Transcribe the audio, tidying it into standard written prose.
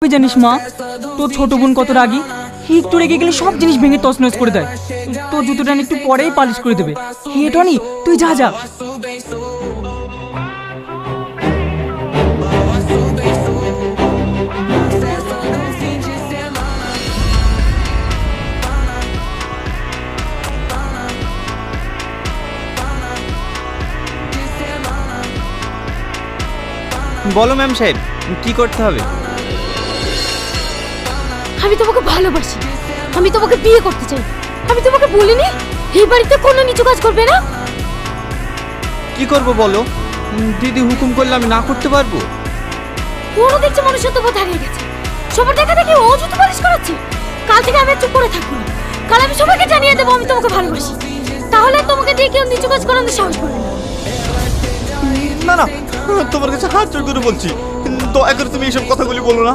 তুই জানিস মা, তোর ছোট বোন কত রাগী। একটু রেগে গেলে সব জিনিস ভেঙে তছনছ করে দেয়। তোর জুতোটা একটু পরেই পালিশ করে দেবে। হে টনি, তুই যা যা। বলো ম্যাম সাহেব, কি করতে হবে? আমি তোমাকে ভালোবাসি, আমি তোমাকে বিয়ে করতে চাই। আমি তোমাকে বলিনি এই বাড়িতে কোনো নিচু কাজ করবে না? কি করব বলো? দিদি হুকুম করলে আমি না করতে পারবো? ওরও দেখছে মনুষ্যত্ব বোধ হারিয়ে গেছে। সবার দেখা দেখি ও জুতো পালিশ করাচ্ছে। কাল থেকে আমি আর চুপ করে থাকবো না। কাল আমি সবাইকে জানিয়ে দেবো আমি তোমাকে ভালোবাসি। তাহলে আর তোমাকে দিয়ে কেউ নিচু কাজ করানোর সাহস করবে না। না না, তোমার কাছে হাত জোড় করে বলছি, দয়া করে তুমি এইসব কথাগুলি বলো না।